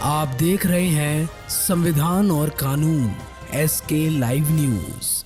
आप देख रहे हैं संविधान और कानून SK लाइव न्यूज।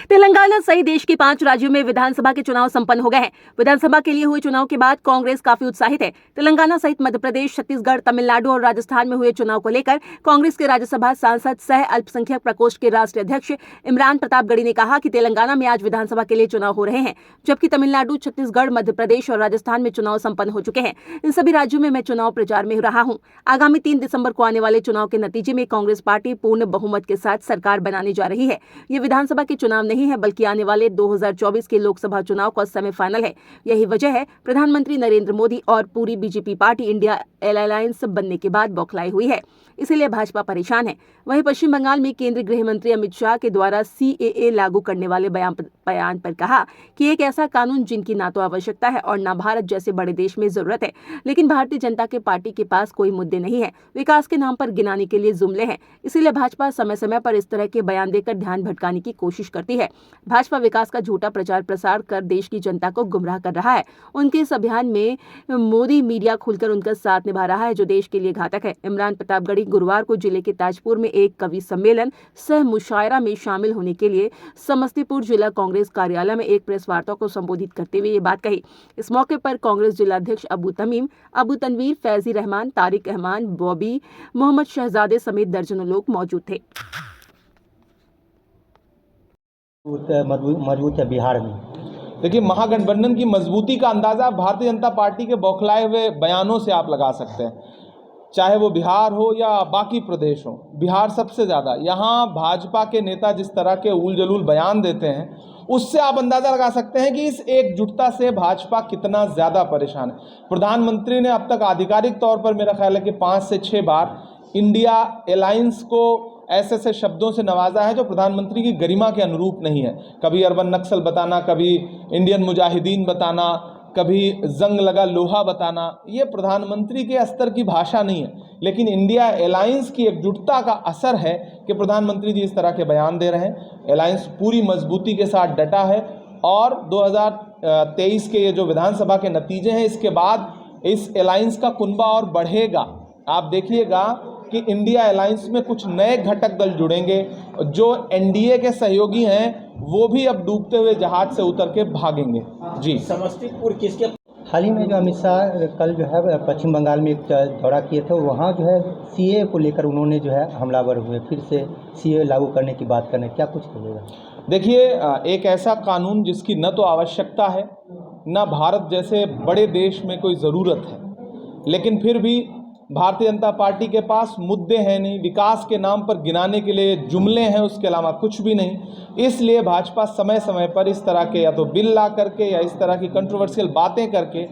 तेलंगाना सहित देश के 5 राज्यों में विधानसभा के चुनाव संपन्न हो गए हैं। विधानसभा के लिए हुए चुनाव के बाद कांग्रेस काफी उत्साहित है। तेलंगाना सहित मध्य प्रदेश, छत्तीसगढ़, तमिलनाडु और राजस्थान में हुए चुनाव को लेकर कांग्रेस के राज्यसभा सांसद सह अल्पसंख्यक प्रकोष्ठ के राष्ट्रीय अध्यक्ष इमरान प्रतापगढ़ी ने कहा कि तेलंगाना में आज विधानसभा के लिए चुनाव हो रहे हैं, जबकि तमिलनाडु, छत्तीसगढ़, मध्य प्रदेश और राजस्थान में चुनाव संपन्न हो चुके हैं। इन सभी राज्यों में मैं चुनाव प्रचार में रहा हूँ। आगामी 3 दिसंबर को आने वाले चुनाव के नतीजे में कांग्रेस पार्टी पूर्ण बहुमत के साथ सरकार बनाने जा रही है। ये विधानसभा के चुनाव नहीं है, बल्कि आने वाले 2024 के लोकसभा चुनाव का सेमीफाइनल है। यही वजह है प्रधानमंत्री नरेंद्र मोदी और पूरी बीजेपी पार्टी इंडिया अलायंस बनने के बाद बौखलाई हुई है, इसीलिए भाजपा परेशान है। वहीं पश्चिम बंगाल में केंद्रीय गृह मंत्री अमित शाह के द्वारा CAA लागू करने वाले बयान पर कहा कि एक ऐसा कानून जिनकी ना तो आवश्यकता है और ना भारत जैसे बड़े देश में जरूरत है। लेकिन भारतीय जनता के पार्टी के पास कोई मुद्दे नहीं है, विकास के नाम पर गिनाने के लिए जुमले हैं। इसीलिए भाजपा समय समय पर इस तरह के बयान देकर ध्यान भटकाने की कोशिश करती है। भाजपा विकास का झूठा प्रचार प्रसार कर देश की जनता को गुमराह कर रहा है। उनके इस अभियान में मोदी मीडिया खुलकर उनका साथ निभा रहा है, जो देश के लिए घातक है। इमरान प्रतापगढ़ी गुरुवार को जिले के ताजपुर में एक कवि सम्मेलन सह मुशायरा में शामिल होने के लिए समस्तीपुर जिला कांग्रेस कार्यालय में एक प्रेस वार्ता को संबोधित करते हुए ये बात कही। इस मौके पर कांग्रेस जिला अध्यक्ष अबू तमीम, अबू तनवीर, फैजी रहमान, तारिक रहमान, बॉबी, मोहम्मद शहजादे समेत दर्जनों लोग मौजूद थे। मजबूत है बिहार में। देखिए, महागठबंधन की मजबूती का अंदाजा भारतीय जनता पार्टी के बौखलाए हुए बयानों से आप लगा सकते हैं, चाहे वो बिहार हो या बाकी प्रदेश हो। बिहार सबसे ज़्यादा, यहाँ भाजपा के नेता जिस तरह के उल जलूल बयान देते हैं, उससे आप अंदाज़ा लगा सकते हैं कि इस एकजुटता से भाजपा कितना ज़्यादा परेशान है। प्रधानमंत्री ने अब तक आधिकारिक तौर पर मेरा ख्याल है कि 5 से 6 बार इंडिया अलायंस को ऐसे ऐसे शब्दों से नवाजा है जो प्रधानमंत्री की गरिमा के अनुरूप नहीं है। कभी अरबन नक्सल बताना, कभी इंडियन मुजाहिदीन बताना, कभी जंग लगा लोहा बताना, ये प्रधानमंत्री के स्तर की भाषा नहीं है। लेकिन इंडिया अलायंस की एकजुटता का असर है कि प्रधानमंत्री जी इस तरह के बयान दे रहे हैं। अलायंस पूरी मजबूती के साथ डटा है और 2023 के ये जो विधानसभा के नतीजे हैं, इसके बाद इस अलायंस का कुनबा और बढ़ेगा। आप देखिएगा कि इंडिया अलायंस में कुछ नए घटक दल जुड़ेंगे। जो NDA के सहयोगी हैं वो भी अब डूबते हुए जहाज से उतर के भागेंगे। जी, समस्तीपुर किसके हाल ही में जो अमित शाह कल जो है पश्चिम बंगाल में एक दौरा किए थे, वहाँ जो है CAA को लेकर उन्होंने जो है हमलावर हुए, फिर से CAA लागू करने की बात करने, क्या कुछ करेगा? देखिए, एक ऐसा कानून जिसकी न तो आवश्यकता है, न भारत जैसे बड़े देश में कोई ज़रूरत है, लेकिन फिर भी भारतीय जनता पार्टी के पास मुद्दे हैं नहीं, विकास के नाम पर गिनाने के लिए जुमले हैं, उसके अलावा कुछ भी नहीं। इसलिए भाजपा समय समय पर इस तरह के या तो बिल ला करके या इस तरह की कंट्रोवर्शियल बातें करके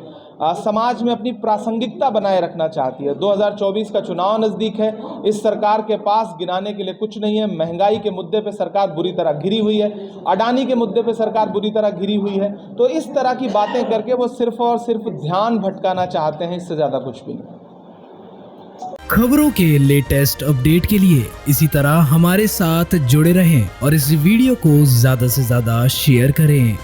समाज में अपनी प्रासंगिकता बनाए रखना चाहती है। 2024 का चुनाव नज़दीक है, इस सरकार के पास गिनाने के लिए कुछ नहीं है। महंगाई के मुद्दे पे सरकार बुरी तरह घिरी हुई है, अडानी के मुद्दे पे सरकार बुरी तरह घिरी हुई है। तो इस तरह की बातें करके वो सिर्फ और सिर्फ ध्यान भटकाना चाहते हैं, इससे ज़्यादा कुछ भी नहीं। खबरों के लेटेस्ट अपडेट के लिए इसी तरह हमारे साथ जुड़े रहें और इस वीडियो को ज्यादा से ज्यादा शेयर करें।